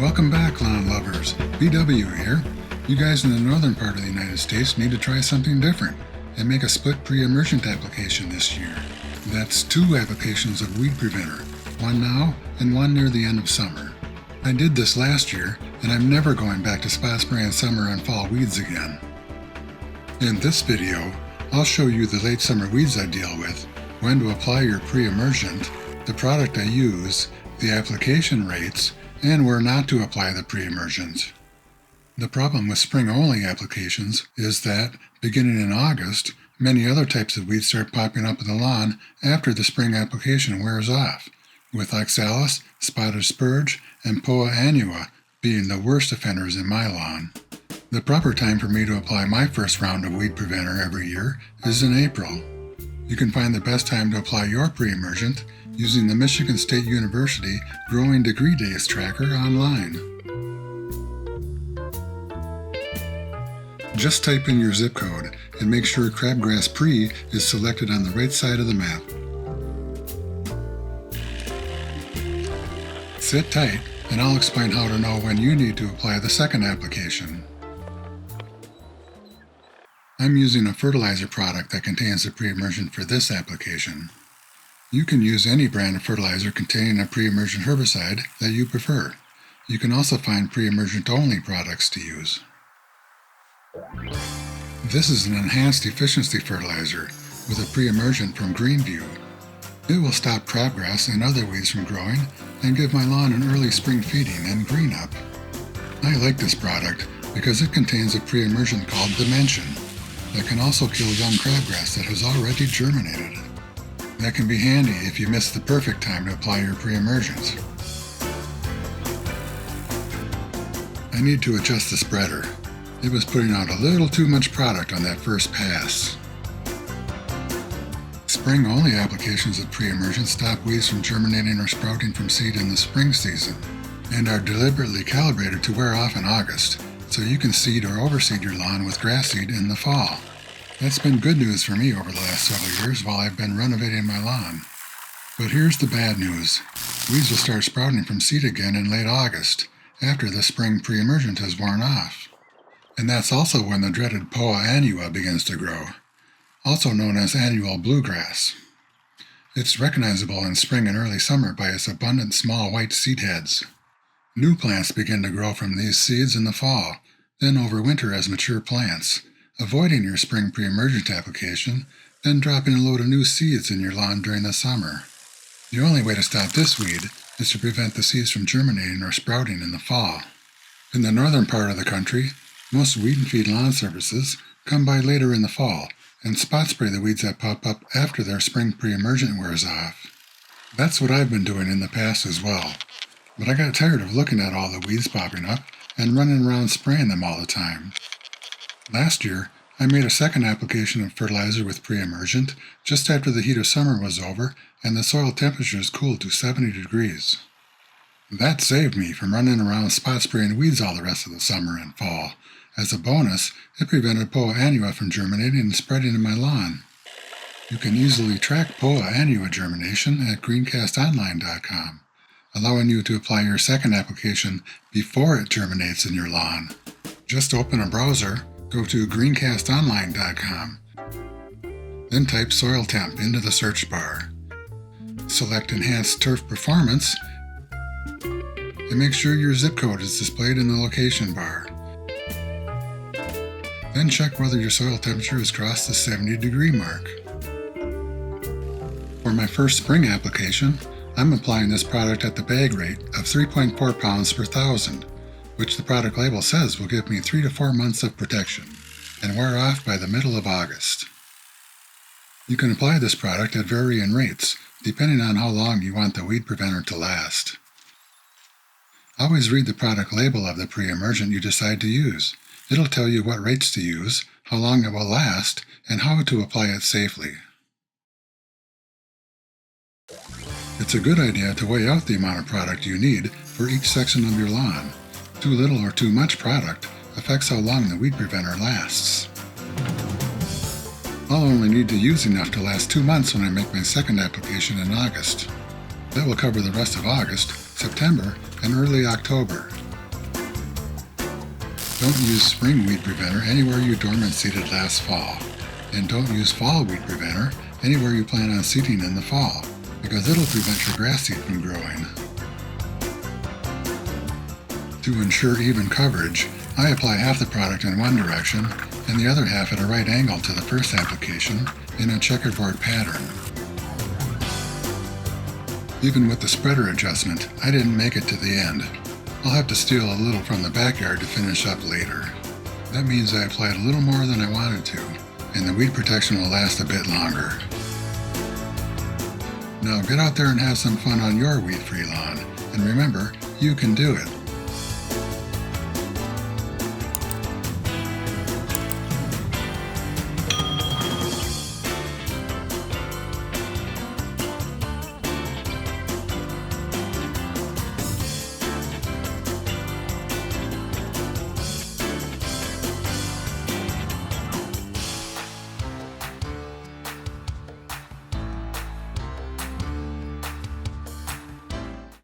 Welcome back, lawn lovers. BW here. You guys in the northern part of the United States need to try something different and make a split pre-emergent application this year. That's 2 applications of weed preventer, one now and one near the end of summer. I did this last year, and I'm never going back to spot spraying summer and fall weeds again. In this video, I'll show you the late summer weeds I deal with, when to apply your pre-emergent, the product I use, the application rates, and where not to apply the pre-emergent. The problem with spring-only applications is that, beginning in August, many other types of weeds start popping up in the lawn after the spring application wears off, with Oxalis, spotted spurge, and Poa Annua being the worst offenders in my lawn. The proper time for me to apply my first round of weed preventer every year is in April. You can find the best time to apply your pre-emergent using the Michigan State University Growing Degree Days tracker online. Just type in your zip code and make sure Crabgrass Pre is selected on the right side of the map. Sit tight and I'll explain how to know when you need to apply the second application. I'm using a fertilizer product that contains the pre-emergent for this application. You can use any brand of fertilizer containing a pre-emergent herbicide that you prefer. You can also find pre-emergent only products to use. This is an enhanced efficiency fertilizer with a pre-emergent from GreenView. It will stop crabgrass and other weeds from growing and give my lawn an early spring feeding and green up. I like this product because it contains a pre-emergent called Dimension that can also kill young crabgrass that has already germinated. That can be handy if you miss the perfect time to apply your pre-emergent. I need to adjust the spreader. It was putting out a little too much product on that first pass. Spring-only applications of pre-emergent stop weeds from germinating or sprouting from seed in the spring season and are deliberately calibrated to wear off in August, so you can seed or overseed your lawn with grass seed in the fall. That's been good news for me over the last several years while I've been renovating my lawn. But here's the bad news. Weeds will start sprouting from seed again in late August, after the spring pre-emergent has worn off. And that's also when the dreaded Poa Annua begins to grow, also known as annual bluegrass. It's recognizable in spring and early summer by its abundant small white seed heads. New plants begin to grow from these seeds in the fall, then overwinter as mature plants, avoiding your spring pre-emergent application, then dropping a load of new seeds in your lawn during the summer. The only way to stop this weed is to prevent the seeds from germinating or sprouting in the fall. In the northern part of the country, most weed and feed lawn services come by later in the fall and spot spray the weeds that pop up after their spring pre-emergent wears off. That's what I've been doing in the past as well, but I got tired of looking at all the weeds popping up and running around spraying them all the time. Last year, I made a second application of fertilizer with pre-emergent just after the heat of summer was over and the soil temperatures cooled to 70 degrees. That saved me from running around spot spraying weeds all the rest of the summer and fall. As a bonus, it prevented Poa Annua from germinating and spreading in my lawn. You can easily track Poa Annua germination at GreenCastOnline.com, allowing you to apply your second application before it germinates in your lawn. Just open a browser, go to GreenCastOnline.com, then type Soil Temp into the search bar. Select Enhanced Turf Performance, and make sure your zip code is displayed in the location bar. Then check whether your soil temperature has crossed the 70-degree mark. For my first spring application, I'm applying this product at the bag rate of 3.4 pounds per thousand, which the product label says will give me 3 to 4 months of protection and wear off by the middle of August. You can apply this product at varying rates, depending on how long you want the weed preventer to last. Always read the product label of the pre-emergent you decide to use. It'll tell you what rates to use, how long it will last, and how to apply it safely. It's a good idea to weigh out the amount of product you need for each section of your lawn. Too little or too much product affects how long the weed preventer lasts. I'll only need to use enough to last 2 months when I make my second application in August. That will cover the rest of August, September, and early October. Don't use spring weed preventer anywhere you dormant seeded last fall. And don't use fall weed preventer anywhere you plan on seeding in the fall, because it'll prevent your grass seed from growing. To ensure even coverage, I apply half the product in one direction and the other half at a right angle to the first application in a checkerboard pattern. Even with the spreader adjustment, I didn't make it to the end. I'll have to steal a little from the backyard to finish up later. That means I applied a little more than I wanted to, and the weed protection will last a bit longer. Now get out there and have some fun on your weed-free lawn, and remember, you can do it.